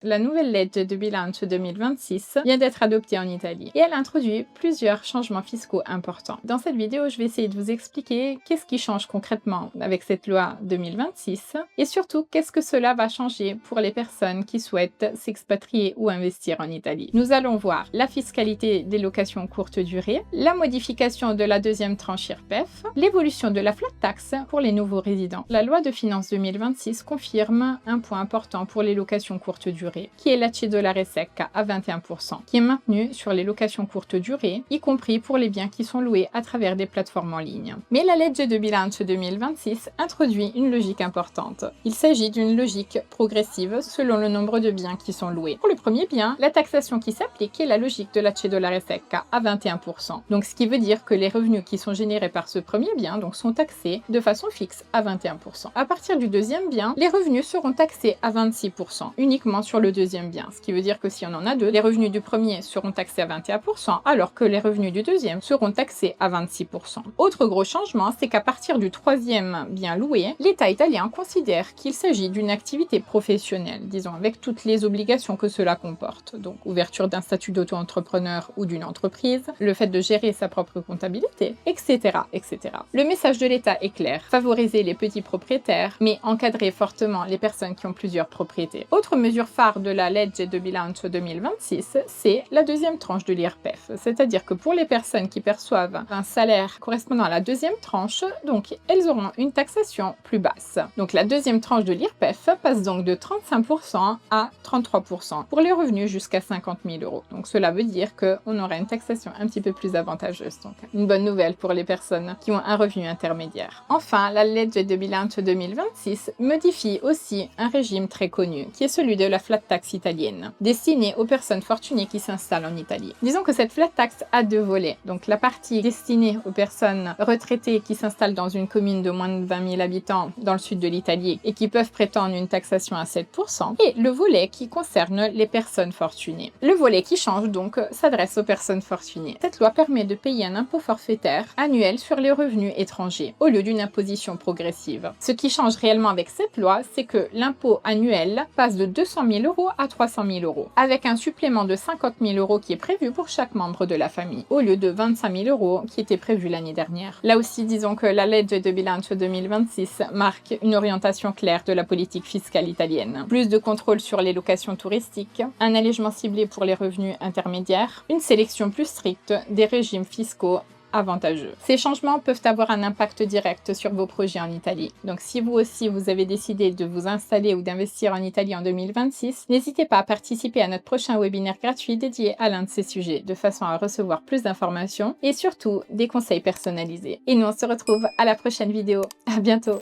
La nouvelle legge de bilancio 2026 vient d'être adoptée en Italie et elle introduit plusieurs changements fiscaux importants. Dans cette vidéo, je vais essayer de vous expliquer qu'est-ce qui change concrètement avec cette loi 2026 et surtout qu'est-ce que cela va changer pour les personnes qui souhaitent s'expatrier ou investir en Italie. Nous allons voir la fiscalité des locations courte durée, la modification de la deuxième tranche IRPEF, l'évolution de la flat tax pour les nouveaux résidents. La loi de finances 2026 confirme un point important pour les locations courte durée, qui est la cedolare secca à 21%, qui est maintenue sur les locations courte durée, y compris pour les biens qui sont loués à travers des plateformes en ligne. Mais la legge de bilancio 2026 introduit une logique importante. Il s'agit d'une logique progressive selon le nombre de biens qui sont loués. Pour le premier bien, la taxation qui s'applique est la logique de la cedolare secca à 21%. Donc ce qui veut dire que les revenus qui sont générés par ce premier bien donc, sont taxés de façon fixe à 21%. À partir du deuxième bien, les revenus seront taxés à 26%, uniquement sur le deuxième bien. Ce qui veut dire que si on en a deux, les revenus du premier seront taxés à 21%, alors que les revenus du deuxième seront taxés à 26%. Autre gros changement, c'est qu'à partir du troisième bien loué, l'État italien considère qu'il s'agit d'une activité professionnelle, disons, avec toutes les obligations que cela comporte. Donc, ouverture d'un statut d'auto-entrepreneur ou d'une entreprise, le fait de gérer sa propre comptabilité, etc., etc. Le message de l'État est clair, favoriser les petits propriétaires, mais encadrer fortement les personnes qui ont plusieurs propriétés. Autre mesure phare de la legge de bilancio 2026, c'est la deuxième tranche de l'IRPEF. C'est-à-dire que pour les personnes qui perçoivent un salaire correspondant à la deuxième tranche, donc elles auront une taxation plus basse. Donc la deuxième tranche de l'IRPEF passe donc de 35% à 33% pour les revenus jusqu'à 50 000 euros. Donc cela veut dire qu'on aura une taxation un petit peu plus avantageuse. Donc une bonne nouvelle pour les personnes qui ont un revenu intermédiaire. Enfin, la legge de bilancio 2026 modifie aussi un régime très connu, qui est celui de la flat tax italienne, destinée aux personnes fortunées qui s'installent en Italie. Disons que cette flat tax a deux volets. Donc la partie destinée aux personnes retraitées qui s'installent dans une commune de moins de 20 000 habitants dans le sud de l'Italie et qui peuvent prétendre une taxation à 7%, et le volet qui concerne les personnes fortunées. Le volet qui change donc s'adresse aux personnes fortunées. Cette loi permet de payer un impôt forfaitaire annuel sur les revenus étrangers, au lieu d'une imposition progressive. Ce qui change réellement avec cette loi, c'est que l'impôt annuel passe de 200 000 euros à 300 000 euros, avec un supplément de 50 000 euros qui est prévu pour chaque membre de la famille, au lieu de 25 000 euros qui était prévu l'année dernière. Là aussi, disons que la legge de bilancio 2026 marque une orientation claire de la politique fiscale italienne. Plus de contrôle sur les locations touristiques, un allègement ciblé pour les revenus intermédiaires, une sélection plus stricte des régimes fiscaux avantageux. Ces changements peuvent avoir un impact direct sur vos projets en Italie. Donc si vous aussi vous avez décidé de vous installer ou d'investir en Italie en 2026, n'hésitez pas à participer à notre prochain webinaire gratuit dédié à l'un de ces sujets, de façon à recevoir plus d'informations et surtout des conseils personnalisés. Et nous on se retrouve à la prochaine vidéo. À bientôt!